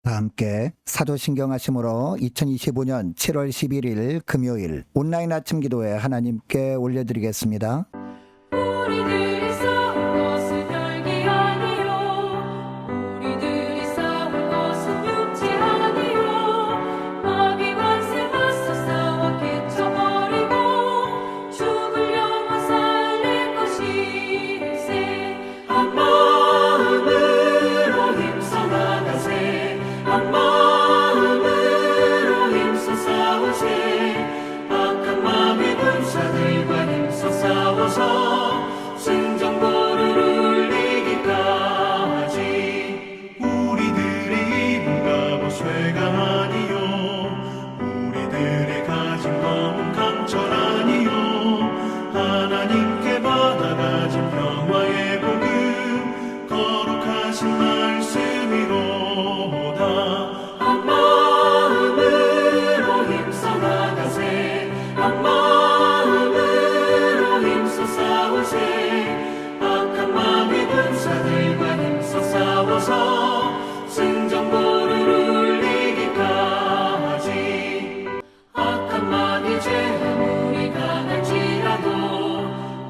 다 함께 사도신경하심으로 2025년 7월 11일 금요일 온라인 아침 기도회 하나님께 올려드리겠습니다. 우리들이 싸운 것은 혈기 아니요 우리들이 싸운 것은 육체 아니요 마귀 관세 맞서 싸워 깨쳐버리고 죽을 영혼 살릴 것일세. 한 마음으로 힘써 나가세. 한 마음으로 힘써 싸우세. 악한 마귀 군사들과 힘써 싸워서 승전보를 울리기까지. 우리들의 입은 갑옷쇠가 아니요 우리들의 가진 검은 강철 아니요 하나님께 받아가진 평화의 복음 거룩하신 말씀이로다. 한 마음으로 힘써 나가세. 한 마음으로 힘써 싸우세. 악한 마귀 군사들과 힘써 싸워서 승전보를 울리기까지. 악한 마귀 죄 아무리 강할지라도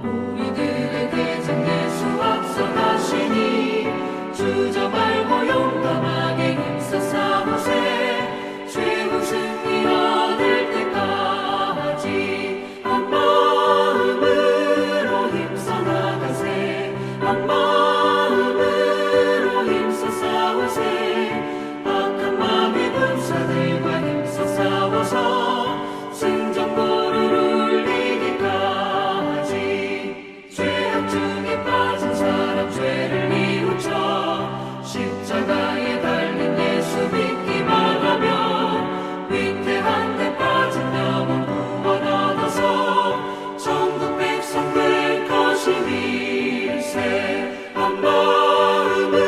우리들의 대장 예수 앞서 가시니 주저 말고 용감하게 힘써 싸우세. 최후 승리 얻을 때까지. 한 마음으로 힘써 나가세. 한 마음으로 힘써 싸우세. 악한 마귀 군사들과 힘써 싸워서 승전보를 울리기까지. 죄악 중에 빠진 사람 죄를 뉘우쳐 십자가에 달린 예수 믿기만 하면 위태한 데 빠진 영혼 구원 얻어서 천국 백성 될 것임일세. 한 마음으로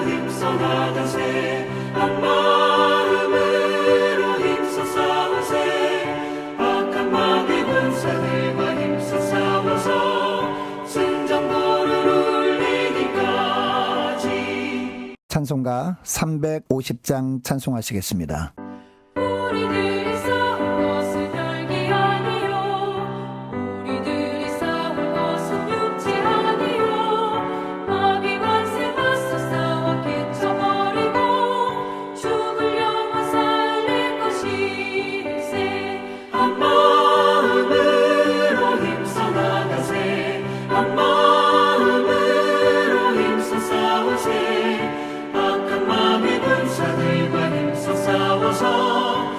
힘써 나가세. 한 마음으로 힘써 싸우세. 악한 마귀 군사들과 힘써 싸워서 승전보를 울리기까지. 찬송가 350장 찬송하시겠습니다. 우리들이 싸운 것은 혈기 아니요 우리들이 싸운 것은 육체 아니요 마귀 관세 맞서 싸워 깨쳐버리고 죽을 영혼 살릴 것일세. 한 마음으로 힘써 나가세. 한 마음으로 힘써 싸우세. 악한 마귀 군사들과 힘써 싸워서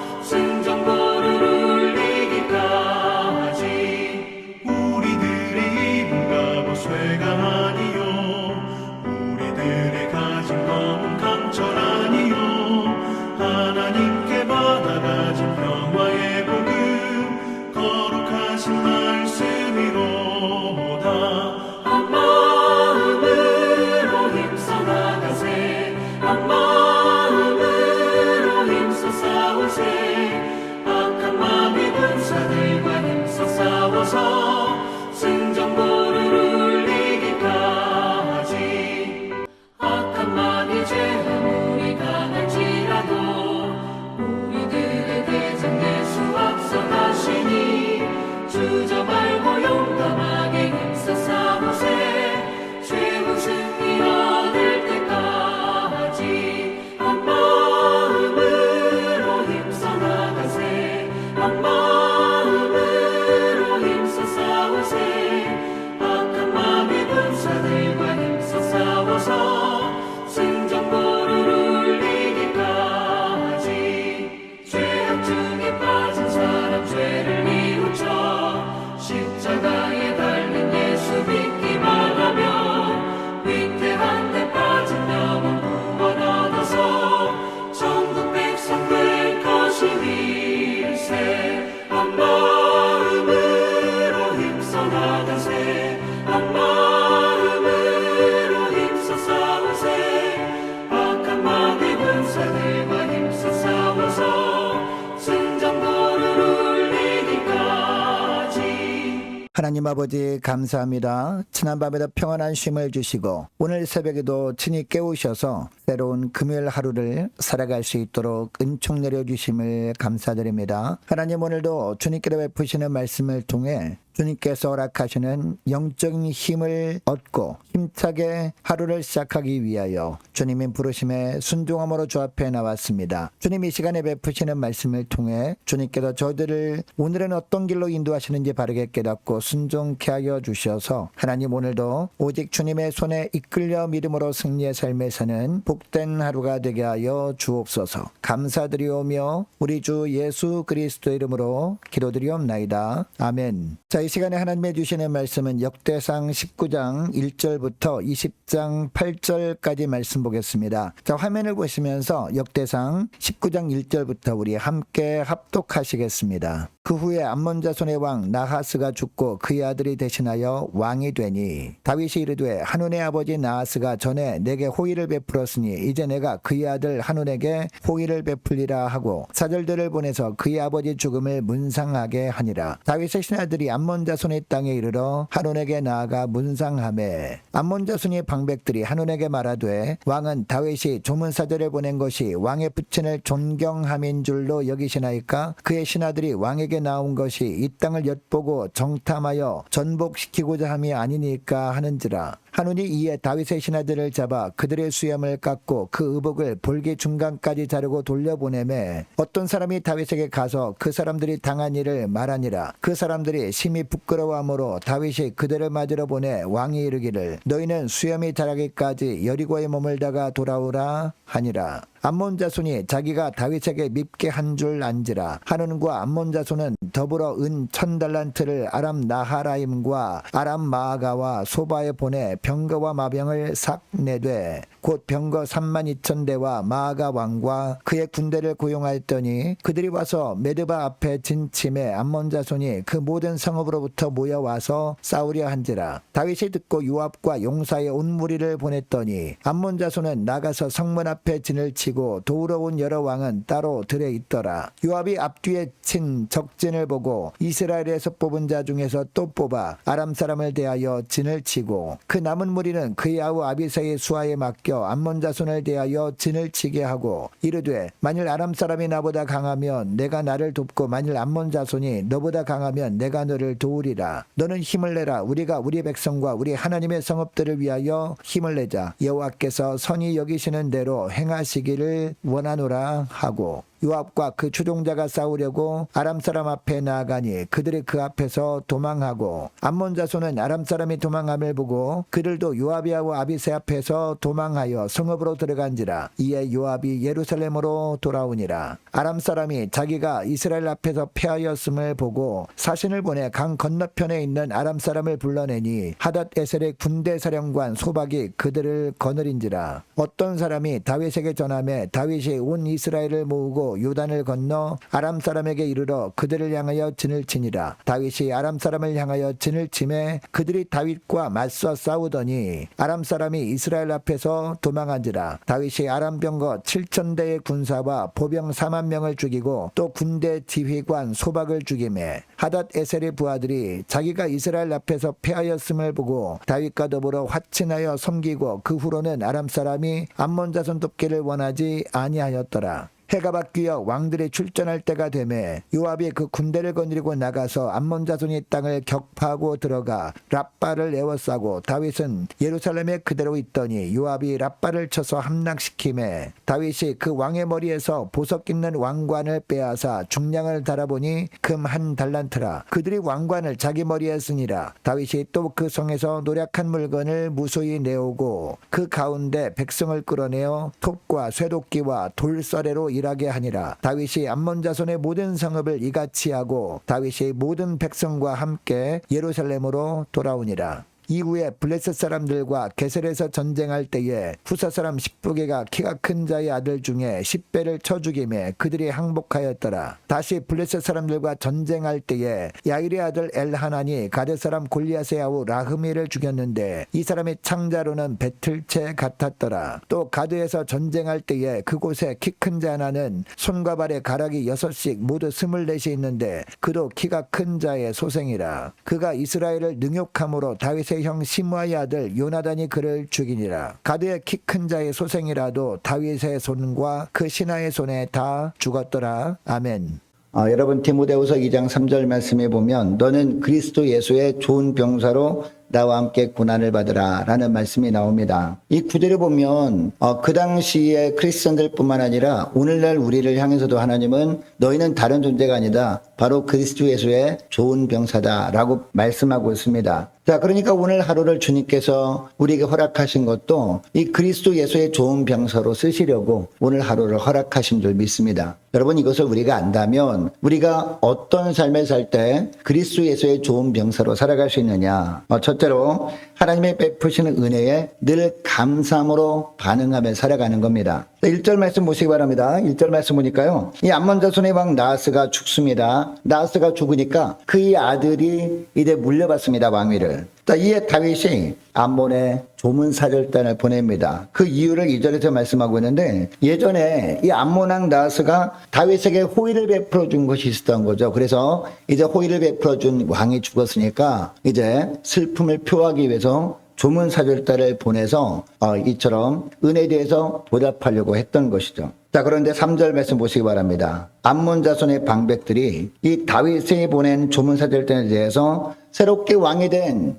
하나님 아버지 감사합니다. 지난밤에도 평안한 쉼을 주시고 오늘 새벽에도 친히 깨우셔서 새로운 금요일 하루를 살아갈 수 있도록 은총 내려주심을 감사드립니다. 하나님 오늘도 주님께로 베푸시는 말씀을 통해 주님께서 허락하시는 영적인 힘을 얻고 힘차게 하루를 시작하기 위하여 주님의 부르심에 순종함으로 주 앞에 나왔습니다. 주님 이 시간에 베푸시는 말씀을 통해 주님께서 저희들을 오늘은 어떤 길로 인도하시는지 바르게 깨닫고 순종케 하여 주셔서 하나님 오늘도 오직 주님의 손에 이끌려 믿음으로 승리의 삶에 사는 복된 하루가 되게 하여 주옵소서. 감사드리오며 우리 주 예수 그리스도 이름으로 기도드리옵나이다. 아멘. 자, 이 시간에 하나님의 주시는 말씀은 역대상 19장 1절부터 20장 8절까지 말씀 보겠습니다. 자, 화면을 보시면서 역대상 19장 1절부터 우리 함께 합독하시겠습니다. 그 후에 암몬 자손의 왕 나하스가 죽고 그의 아들이 대신하여 왕이 되니 다윗이 이르되 한운의 아버지 나하스가 전에 내게 호의를 베풀었으니 이제 내가 그의 아들 한운에게 호의를 베풀리라 하고 사절들을 보내서 그의 아버지 죽음을 문상하게 하니라. 다윗의 신하들이 암몬 자손의 땅에 이르러 한운에게 나아가 문상하매 암몬 자손의 방백들이 한운에게 말하되 왕은 다윗이 조문사절을 보낸 것이 왕의 부친을 존경함인 줄로 여기시나이까? 그의 신하들이 왕에게 나온 것이 이 땅을 엿보고 정탐하여 전복시키고자 함이 아니니까 하는지라. 한운이 이에 다윗의 신하들을 잡아 그들의 수염을 깎고 그 의복을 볼기 중간까지 자르고 돌려보내매 어떤 사람이 다윗에게 가서 그 사람들이 당한 일을 말하니라. 그 사람들이 심히 부끄러워하므로 다윗이 그들을 맞으러 보내 왕이 이르기를 너희는 수염이 자라기까지 여리고에 머물다가 돌아오라 하니라. 암몬 자손이 자기가 다윗에게 밉게 한 줄 안지라. 한운과 암몬 자손은 더불어 은 1000달란트를 아람 나하라임과 아람 마아가와 소바에 보내 병거와 마병을 싹 내되 곧 병거 32,000대와 마아가 왕과 그의 군대를 고용하였더니 그들이 와서 메드바 앞에 진침해 암몬 자손이 그 모든 성읍으로부터 모여와서 싸우려 한지라. 다윗이 듣고 요압과 용사의 온 무리를 보냈더니 암몬 자손은 나가서 성문 앞에 진을 치고 도우러 온 여러 왕은 따로 들에 있더라. 요압이 앞뒤에 친 적진을 보고 이스라엘에서 뽑은 자 중에서 또 뽑아 아람 사람을 대하여 진을 치고 그 남은 무리는 그의 아우 아비새의 수하에 맡겨 암몬 자손을 대하여 진을 치게 하고 이르되 만일 아람 사람이 나보다 강하면 내가 나를 돕고 만일 암몬 자손이 너보다 강하면 내가 너를 도우리라. 너는 힘을 내라. 우리가 우리 백성과 우리 하나님의 성읍들을 위하여 힘을 내자. 여호와께서 선히 여기시는 대로 행하시기를 원하노라 하고 요압과 그 추종자가 싸우려고 아람 사람 앞에 나아가니 그들이 그 앞에서 도망하고 암몬 자손은 아람 사람이 도망함을 보고 그들도 요압이하고 아비새 앞에서 도망하여 성읍으로 들어간지라. 이에 요압이 예루살렘으로 돌아오니라. 아람 사람이 자기가 이스라엘 앞에서 패하였음을 보고 사신을 보내 강 건너편에 있는 아람 사람을 불러내니 하닷 에셀의 군대 사령관 소박이 그들을 거느린지라. 어떤 사람이 다윗에게 전하매 다윗이 온 이스라엘을 모으고 요단을 건너 아람 사람에게 이르러 그들을 향하여 진을 치니라. 다윗이 아람 사람을 향하여 진을 치매 그들이 다윗과 맞서 싸우더니 아람 사람이 이스라엘 앞에서 도망한지라. 다윗이 아람 병거 7,000대의 군사와 보병 4만 명을 죽이고 또 군대 지휘관 소박을 죽이매 하닷 에셀의 부하들이 자기가 이스라엘 앞에서 패하였음을 보고 다윗과 더불어 화친하여 섬기고 그 후로는 아람 사람이 암몬 자손 돕기를 원하지 아니하였더라. 해가 바뀌어 왕들이 출전할 때가 되매 요압이 그 군대를 거느리고 나가서 암몬 자손이 땅을 격파하고 들어가 랍바를 에워싸고 다윗은 예루살렘에 그대로 있더니 요압이 랍바를 쳐서 함락시키매 다윗이 그 왕의 머리에서 보석 있는 왕관을 빼앗아 중량을 달아보니 금 1달란트라. 그들이 왕관을 자기 머리에 쓰니라. 다윗이 또 그 성에서 노략한 물건을 무수히 내오고 그 가운데 백성을 끌어내어 톱과 쇠도끼와 돌서래로 일하게 하니라. 다윗이 암몬 자손의 모든 성읍을 이같이 하고 다윗이 모든 백성과 함께 예루살렘으로 돌아오니라. 이후에 블레셋 사람들과 게셀에서 전쟁할 때에 후사 사람 십부개가 키가 큰 자의 아들 중에 10배를 쳐 죽이매 그들이 항복하였더라. 다시 블레셋 사람들과 전쟁할 때에 야일의 아들 엘하난이 가데 사람 골리앗의 아우 라흐미를 죽였는데 이 사람이 창자로는 배틀채 같았더라. 또 가드에서 전쟁할 때에 그곳에 키 큰 자 하나는 손과 발에 가락이 6씩 모두 24이 있는데 그도 키가 큰 자의 소생이라. 그가 이스라엘을 능욕함으로 다윗의 형 시므아의 아들 요나단이 그를 죽이니라. 가드의 키 큰 자의 소생이라도 다윗의 손과 그 신하의 손에 다 죽었더라. 아멘. 여러분 디모데후서 2장 3절 말씀에 보면 너는 그리스도 예수의 좋은 병사로 나와 함께 고난을 받으라 라는 말씀이 나옵니다. 이 구절을 보면 그 당시에 크리스천들 뿐만 아니라 오늘날 우리를 향해서도 하나님은 너희는 다른 존재가 아니다. 바로 그리스도 예수의 좋은 병사다 라고 말씀하고 있습니다. 자, 그러니까 오늘 하루를 주님께서 우리에게 허락하신 것도 이 그리스도 예수의 좋은 병사로 쓰시려고 오늘 하루를 허락하신 줄 믿습니다. 여러분 이것을 우리가 안다면 우리가 어떤 삶을 살 때 그리스도 예수의 좋은 병사로 살아갈 수 있느냐. 첫째로 하나님의 베푸시는 은혜에 늘 감사함으로 반응하며 살아가는 겁니다. 1절 말씀 보시기 바랍니다. 1절 말씀 보니까요. 이 암몬 자손의 왕 나하스가 죽습니다. 나하스가 죽으니까 그의 아들이 이제 물려받습니다. 왕위를. 이에 다윗이 암몬의 조문사절단을 보냅니다. 그 이유를 2절에서 말씀하고 있는데 예전에 이 암몬 왕 나하스가 다윗에게 호의를 베풀어 준 것이 있었던 거죠. 그래서 이제 호의를 베풀어 준 왕이 죽었으니까 이제 슬픔을 표하기 위해서 조문사절단을 보내서 이처럼 은혜에 대해서 보답하려고 했던 것이죠. 자, 그런데 3절 말씀 보시기 바랍니다. 암몬 자손의 방백들이 이 다윗이 보낸 조문사절단에 대해서 새롭게 왕이 된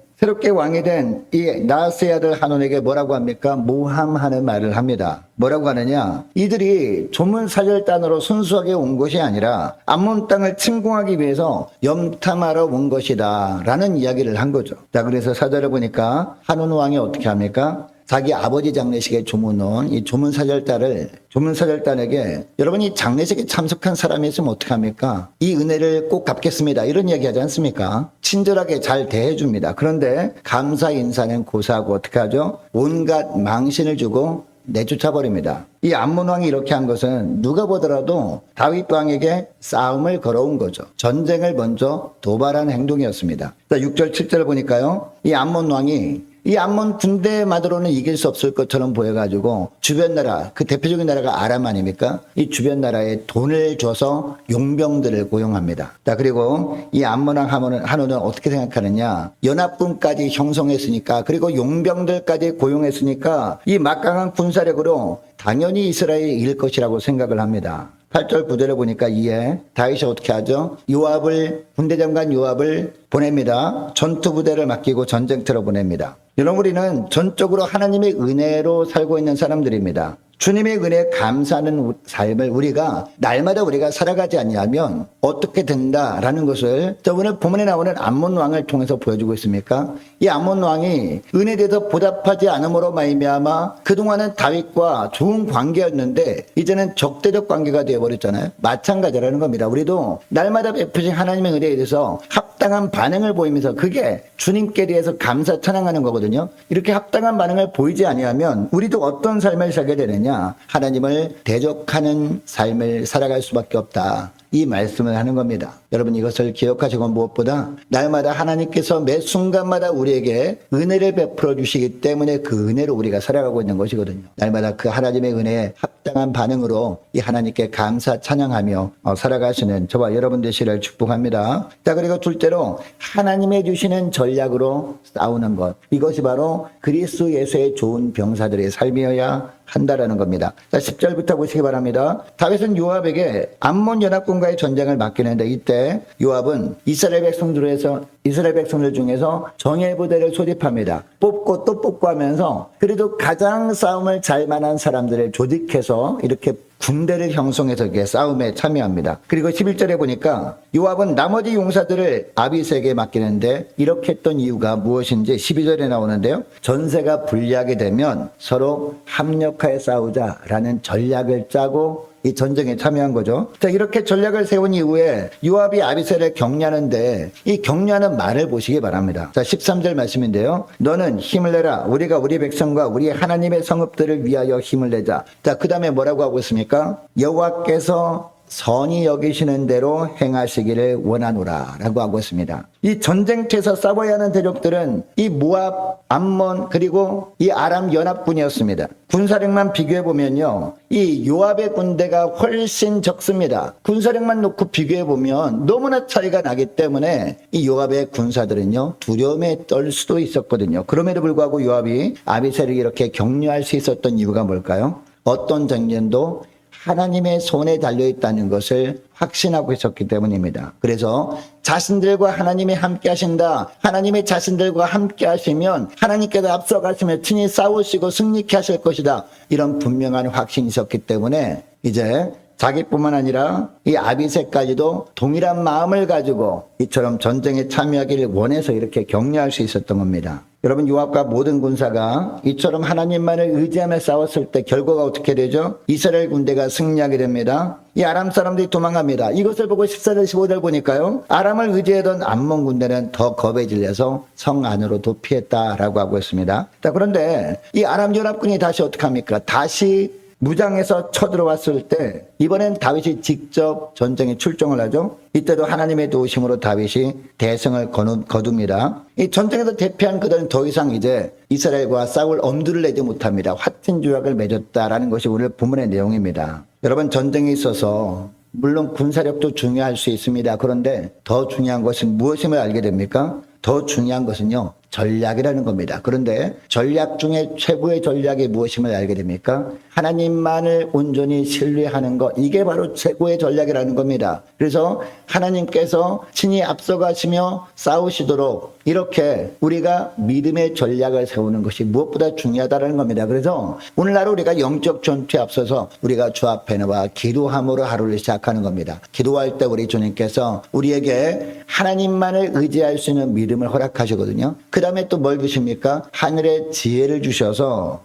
이 나하스의 아들 하논에게 뭐라고 합니까? 모함하는 말을 합니다. 뭐라고 하느냐? 이들이 조문사절단으로 순수하게 온 것이 아니라 암몬 땅을 침공하기 위해서 염탐하러 온 것이다 라는 이야기를 한 거죠. 자, 그래서 4절을 보니까 하논 왕이 어떻게 합니까? 자기 아버지 장례식에 조문온 이 조문사절단에게 여러분 이 장례식에 참석한 사람이 있으면 어떡합니까? 이 은혜를 꼭 갚겠습니다. 이런 이야기 하지 않습니까? 친절하게 잘 대해줍니다. 그런데 감사 인사는 고사하고 어떻게 하죠? 온갖 망신을 주고 내쫓아버립니다. 이 암몬 왕이 이렇게 한 것은 누가 보더라도 다윗 왕에게 싸움을 걸어온 거죠. 전쟁을 먼저 도발한 행동이었습니다. 6절 7절 보니까요. 이 암몬 왕이 이 암몬 군대만으로는 이길 수 없을 것처럼 보여가지고 주변 나라, 그 대표적인 나라가 아람 아닙니까? 이 주변 나라에 돈을 줘서 용병들을 고용합니다. 자, 그리고 이 암몬 왕 하논은 어떻게 생각하느냐? 연합군까지 형성했으니까, 그리고 용병들까지 고용했으니까 이 막강한 군사력으로 당연히 이스라엘이 이길 것이라고 생각을 합니다. 8절 9절에 보니까 이에 다윗이 어떻게 하죠? 군대장관 요압을 보냅니다. 전투부대를 맡기고 전쟁터로 보냅니다. 여러분 우리는 전적으로 하나님의 은혜로 살고 있는 사람들입니다. 주님의 은혜에 감사하는 삶을 우리가 날마다 우리가 살아가지 않냐면 어떻게 된다라는 것을 오늘 본문에 나오는 암몬 왕을 통해서 보여주고 있습니까? 이 암몬 왕이 은혜에 대해서 보답하지 않음으로 말미암아 그동안은 다윗과 좋은 관계였는데 이제는 적대적 관계가 되어버렸잖아요. 마찬가지라는 겁니다. 우리도 날마다 베푸신 하나님의 은혜에 대해서 합당한 반응을 보이면서 그게 주님께 대해서 감사 찬양하는 거거든요. 이렇게 합당한 반응을 보이지 아니하면 우리도 어떤 삶을 살게 되느냐? 하나님을 대적하는 삶을 살아갈 수밖에 없다. 이 말씀을 하는 겁니다. 여러분 이것을 기억하시고 무엇보다 날마다 하나님께서 매 순간마다 우리에게 은혜를 베풀어 주시기 때문에 그 은혜로 우리가 살아가고 있는 것이거든요. 날마다 그 하나님의 은혜에 합당한 반응으로 이 하나님께 감사 찬양하며 살아가시는 저와 여러분 되시기를 축복합니다. 자, 그리고 둘째로 하나님의 주시는 전략으로 싸우는 것. 이것이 바로 그리스도 예수의 좋은 병사들의 삶이어야 한다라는 겁니다. 자, 10절부터 보시기 바랍니다. 다윗은 요압에게 암몬 연합군과의 전쟁을 맡기는데 이때 요압은 이스라엘 백성들 중에서 정예 부대를 소집합니다. 뽑고 또 뽑고 하면서 그래도 가장 싸움을 잘 만한 사람들을 조직해서 이렇게 군대를 형성해서 이렇게 싸움에 참여합니다. 그리고 11절에 보니까 요압은 나머지 용사들을 아비새에게 맡기는데 이렇게 했던 이유가 무엇인지 12절에 나오는데요. 전세가 불리하게 되면 서로 합력하여 싸우자라는 전략을 짜고 이 전쟁에 참여한 거죠. 자, 이렇게 전략을 세운 이후에 요압이 아비새를 격려하는데 이 격려하는 말을 보시기 바랍니다. 자, 13절 말씀인데요. 너는 힘을 내라. 우리가 우리 백성과 우리 하나님의 성읍들을 위하여 힘을 내자. 자, 그 다음에 뭐라고 하고 있습니까? 여호와께서 선히 여기시는 대로 행하시기를 원하노라 라고 하고 있습니다. 이 전쟁터에서 싸워야 하는 대적들은 이 모압, 암몬 그리고 이 아람 연합군이었습니다. 군사력만 비교해 보면요, 이 요압의 군대가 훨씬 적습니다. 군사력만 놓고 비교해 보면 너무나 차이가 나기 때문에 이 요압의 군사들은요 두려움에 떨 수도 있었거든요. 그럼에도 불구하고 요압이 아비새를 이렇게 격려할 수 있었던 이유가 뭘까요? 어떤 전쟁도 하나님의 손에 달려있다는 것을 확신하고 있었기 때문입니다. 그래서 자신들과 하나님이 함께 하신다. 하나님의 자신들과 함께 하시면 하나님께서 앞서가시며 친히 싸우시고 승리케 하실 것이다. 이런 분명한 확신이 있었기 때문에 이제 자기뿐만 아니라 이 아비새까지도 동일한 마음을 가지고 이처럼 전쟁에 참여하기를 원해서 이렇게 격려할 수 있었던 겁니다. 여러분, 요압과 모든 군사가 이처럼 하나님만을 의지하며 싸웠을 때 결과가 어떻게 되죠? 이스라엘 군대가 승리하게 됩니다. 이 아람 사람들이 도망갑니다. 이것을 보고 14절 15절 보니까요, 아람을 의지하던 암몬 군대는 더 겁에 질려서 성 안으로 도피했다라고 하고 있습니다. 자, 그런데 이 아람 연합군이 다시 어떻게 합니까? 다시 무장해서 쳐들어왔을 때 이번엔 다윗이 직접 전쟁에 출정을 하죠. 이때도 하나님의 도우심으로 다윗이 대승을 거둡니다. 이 전쟁에서 대피한 그들은 더 이상 이제 이스라엘과 싸울 엄두를 내지 못합니다. 화친 조약을 맺었다라는 것이 오늘 본문의 내용입니다. 여러분, 전쟁에 있어서 물론 군사력도 중요할 수 있습니다. 그런데 더 중요한 것은 무엇임을 알게 됩니까? 더 중요한 것은요, 전략이라는 겁니다. 그런데 전략 중에 최고의 전략이 무엇임을 알게 됩니까? 하나님만을 온전히 신뢰하는 것, 이게 바로 최고의 전략이라는 겁니다. 그래서 하나님께서 친히 앞서가시며 싸우시도록 이렇게 우리가 믿음의 전략을 세우는 것이 무엇보다 중요하다는 겁니다. 그래서 오늘날 우리가 영적 전투에 앞서서 우리가 주 앞에 나와 기도함으로 하루를 시작하는 겁니다. 기도할 때 우리 주님께서 우리에게 하나님만을 의지할 수 있는 믿음을 허락하시거든요. 그 다음에 또 뭘 주십니까? 하늘의 지혜를 주셔서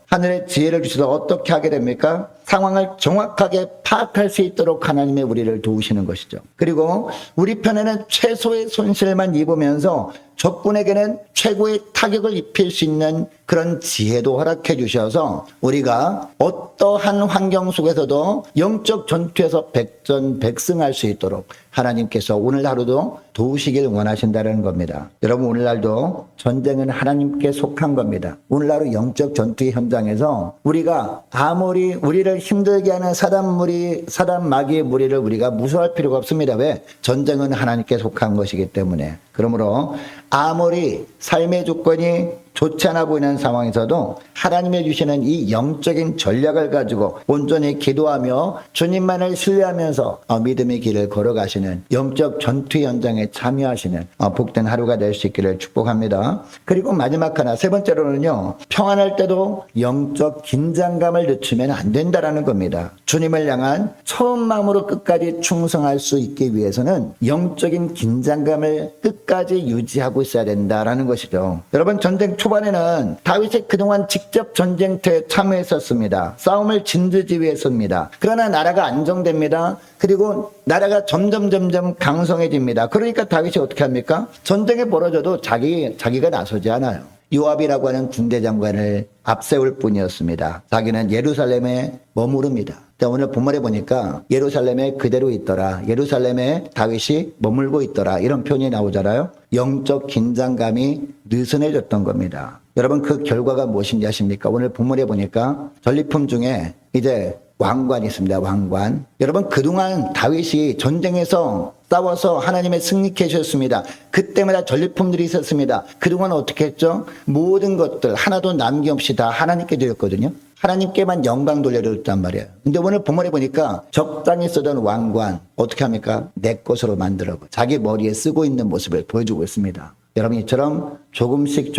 어떻게 하게 됩니까? 상황을 정확하게 파악할 수 있도록 하나님의 우리를 도우시는 것이죠. 그리고 우리 편에는 최소의 손실만 입으면서 적군에게는 최고의 타격을 입힐 수 있는 그런 지혜도 허락해 주셔서 우리가 어떠한 환경 속에서도 영적 전투에서 백전백승할 수 있도록 하나님께서 오늘 하루도 도우시길 원하신다는 겁니다. 여러분, 오늘날도 전쟁은 하나님께 속한 겁니다. 오늘날 영적 전투의 현장에서 우리가 아무리 우리를 힘들게 하는 사단 마귀의 무리를 우리가 무서워할 필요가 없습니다. 왜? 전쟁은 하나님께 속한 것이기 때문에. 그러므로 아무리 삶의 조건이 좋지 않아 보이는 상황에서도 하나님이 주시는 이 영적인 전략을 가지고 온전히 기도하며 주님만을 신뢰하면서 믿음의 길을 걸어가시는 영적 전투 현장에 참여하시는 복된 하루가 될 수 있기를 축복합니다. 그리고 마지막 하나, 세 번째로는요, 평안할 때도 영적 긴장감을 늦추면 안 된다라는 겁니다. 주님을 향한 처음 마음으로 끝까지 충성할 수 있기 위해서는 영적인 긴장감을 끝까지 유지하고 있어야 된다라는 것이죠. 여러분, 전쟁 초반에는 다윗이 그동안 직접 전쟁터에 참여했었습니다. 싸움을 진두지휘했습니다. 그러나 나라가 안정됩니다. 그리고 나라가 점점 강성해집니다. 그러니까 다윗이 어떻게 합니까? 전쟁이 벌어져도 자기가 나서지 않아요. 요압이라고 하는 군대 장관을 앞세울 뿐이었습니다. 자기는 예루살렘에 머무릅니다. 오늘 본문에 보니까 예루살렘에 그대로 있더라, 예루살렘에 다윗이 머물고 있더라, 이런 표현이 나오잖아요. 영적 긴장감이 느슨해졌던 겁니다. 여러분, 그 결과가 무엇인지 아십니까? 오늘 본문에 보니까 전리품 중에 이제 왕관이 있습니다. 왕관. 여러분, 그동안 다윗이 전쟁에서 싸워서 하나님의 승리케 해주셨습니다. 그때마다 전리품들이 있었습니다. 그동안 어떻게 했죠? 모든 것들 하나도 남김없이 다 하나님께 드렸거든요. 하나님께만 영광 돌려드렸단 말이에요. 근데 오늘 본문에 보니까 적당히 쓰던 왕관 어떻게 합니까? 내 것으로 만들어 자기 머리에 쓰고 있는 모습을 보여주고 있습니다. 여러분, 이처럼 조금씩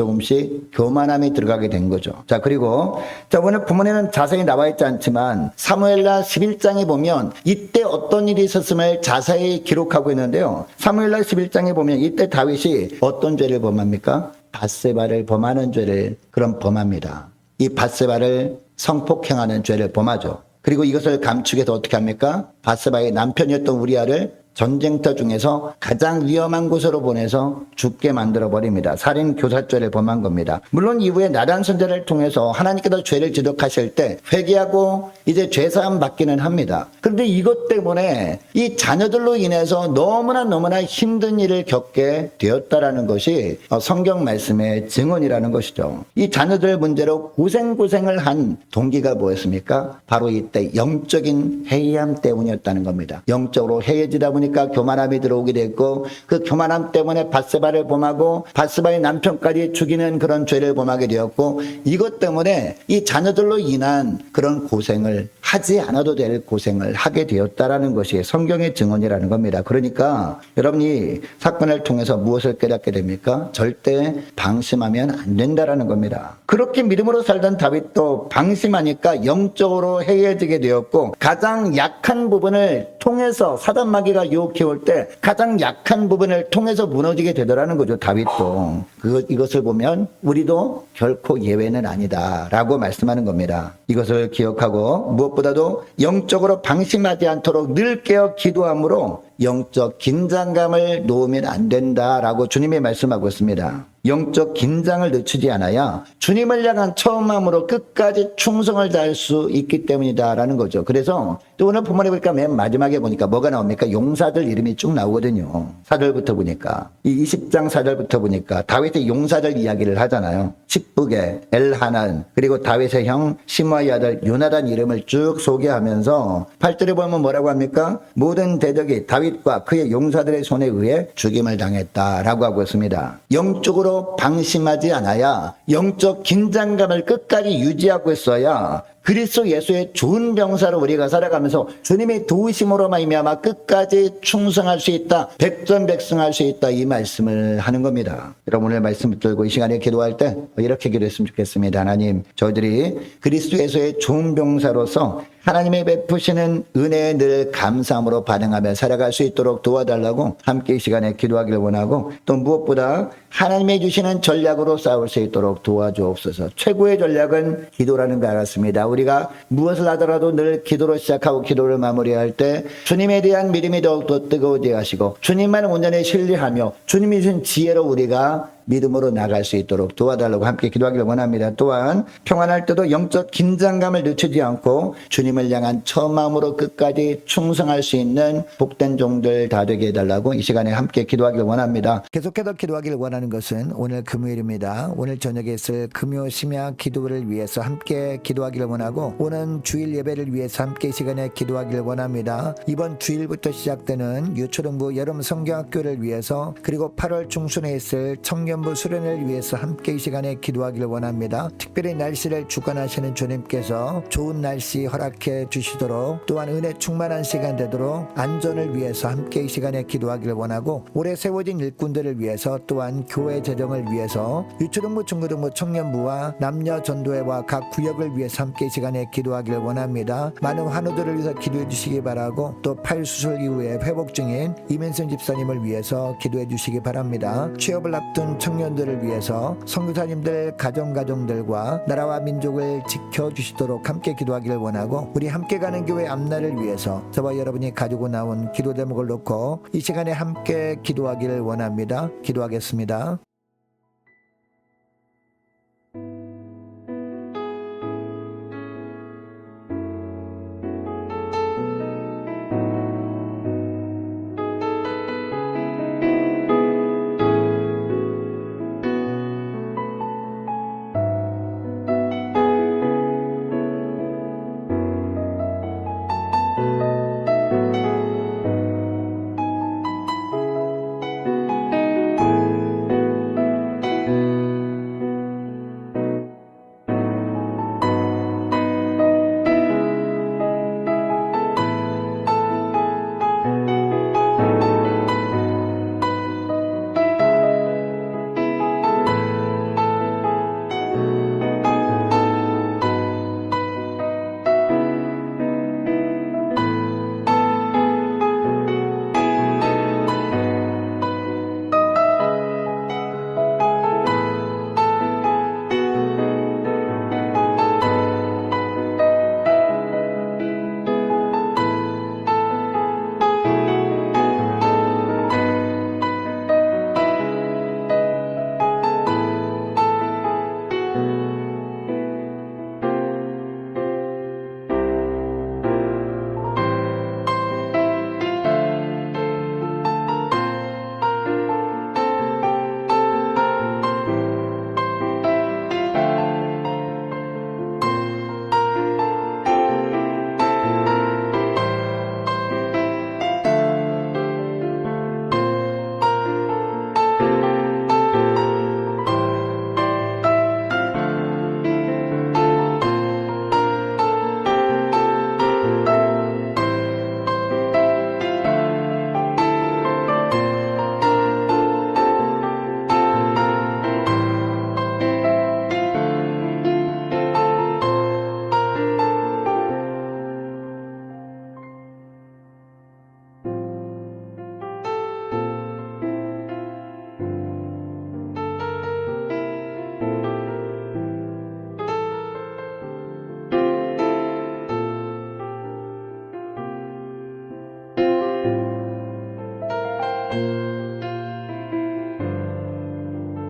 교만함이 들어가게 된 거죠. 자, 그리고 오늘 본문에는 자세히 나와 있지 않지만 사무엘라 11장에 보면 이때 어떤 일이 있었음을 자세히 기록하고 있는데요. 사무엘라 11장에 보면 이때 다윗이 어떤 죄를 범합니까? 밧세바를 범하는 죄를 범합니다. 이 밧세바를 성폭행하는 죄를 범하죠. 그리고 이것을 감추기 위해서 어떻게 합니까? 바스바의 남편이었던 우리아를 전쟁터 중에서 가장 위험한 곳으로 보내서 죽게 만들어 버립니다. 살인 교사죄를 범한 겁니다. 물론 이후에 나단 선제를 통해서 하나님께서 죄를 지적하실 때 회개하고 이제 죄사함 받기는 합니다. 그런데 이것 때문에 이 자녀들로 인해서 너무나 힘든 일을 겪게 되었다라는 것이 성경 말씀의 증언이라는 것이죠. 이 자녀들 문제로 고생을 한 동기가 뭐였습니까? 바로 이때 영적인 해이함 때문이었다는 겁니다. 영적으로 해이해지다 보니 교만함이 들어오게 됐고 그 교만함 때문에 바세바를 범하고 바세바의 남편까지 죽이는 그런 죄를 범하게 되었고 이것 때문에 이 자녀들로 인한 그런 고생을 하지 않아도 될 고생을 하게 되었다라는 것이 성경의 증언이라는 겁니다. 그러니까 여러분이 사건을 통해서 무엇을 깨닫게 됩니까? 절대 방심하면 안 된다라는 겁니다. 그렇게 믿음으로 살던 다윗도 방심하니까 영적으로 해이해지게 되었고 가장 약한 부분을 통해서 사단 마귀가 유혹해 올 때 가장 약한 부분을 통해서 무너지게 되더라는 거죠. 다윗도. 이것을 보면 우리도 결코 예외는 아니다라고 말씀하는 겁니다. 이것을 기억하고 무엇보다도 영적으로 방심하지 않도록 늘 깨어 기도함으로 영적 긴장감을 놓으면 안 된다라고 주님이 말씀하고 있습니다. 영적 긴장을 늦추지 않아야 주님을 향한 처음 마음으로 끝까지 충성을 다할 수 있기 때문이다라는 거죠. 그래서 또 오늘 본문에 보니까 맨 마지막에 보니까 뭐가 나옵니까? 용사들 이름이 쭉 나오거든요. 4절부터 보니까 이 20장 4절부터 보니까 다윗의 용사들 이야기를 하잖아요. 십부게, 엘하난, 그리고 다윗의 형 시므아의 아들 요나단 이름을 쭉 소개하면서 8절에 보면 뭐라고 합니까? 모든 대적이 다윗과 그의 용사들의 손에 의해 죽임을 당했다라고 하고 있습니다. 영적으로 방심하지 않아야 영적 긴장감을 끝까지 유지하고 있어야 그리스도 예수의 좋은 병사로 우리가 살아가면서 주님의 도우심으로 말미암아 끝까지 충성할 수 있다, 백전백승할 수 있다, 이 말씀을 하는 겁니다. 여러분 오늘 말씀 붙들고 이 시간에 기도할 때 이렇게 기도했으면 좋겠습니다. 하나님, 저희들이 그리스도 예수의 좋은 병사로서 하나님의 베푸시는 은혜에 늘 감사함으로 반응하며 살아갈 수 있도록 도와달라고 함께 이 시간에 기도하기를 원하고 또 무엇보다 하나님의 주시는 전략으로 싸울 수 있도록 도와주옵소서. 최고의 전략은 기도라는 걸 알았습니다. 우리가 무엇을 하더라도 늘 기도로 시작하고 기도를 마무리할 때 주님에 대한 믿음이 더욱더 뜨거워지게 하시고 주님만 온전히 신뢰하며 주님이 주신 지혜로 우리가 믿음으로 나갈 수 있도록 도와달라고 함께 기도하기를 원합니다. 또한 평안할 때도 영적 긴장감을 늦추지 않고 주님을 향한 처음 마음으로 끝까지 충성할 수 있는 복된 종들 다 되게 해달라고 이 시간에 함께 기도하기를 원합니다. 계속해서 기도하기를 원하는 것은 오늘 금요일입니다. 오늘 저녁에 있을 금요 심야 기도를 위해서 함께 기도하기를 원하고 오는 주일 예배를 위해서 함께 이 시간에 기도하기를 원합니다. 이번 주일부터 시작되는 유초등부 여름 성경학교를 위해서 그리고 8월 중순에 있을 청년부 수련을 위해서 함께 이 시간에 기도하기를 원합니다. 특별히 날씨를 주관하시는 주님께서 좋은 날씨 허락해 주시도록 또한 은혜 충만한 시간 되도록 안전을 위해서 함께 이 시간에 기도하기를 원하고 올해 세워진 일꾼들을 위해서 또한 교회 재정을 위해서 유초등부 중고등부 청년부와 남녀 전도회와 각 구역을 위해서 함께 이 시간에 기도하기를 원합니다. 많은 환우들을 위해서 기도해 주시기 바라고 또 팔 수술 이후에 회복 중인 이민순 집사님을 위해서 기도해 주시기 바랍니다. 취업을 앞둔 청년들을 위해서 선교사님들 가정들과 나라와 민족을 지켜주시도록 함께 기도하기를 원하고 우리 함께 가는 교회 앞날을 위해서 저와 여러분이 가지고 나온 기도 제목을 놓고 이 시간에 함께 기도하기를 원합니다. 기도하겠습니다.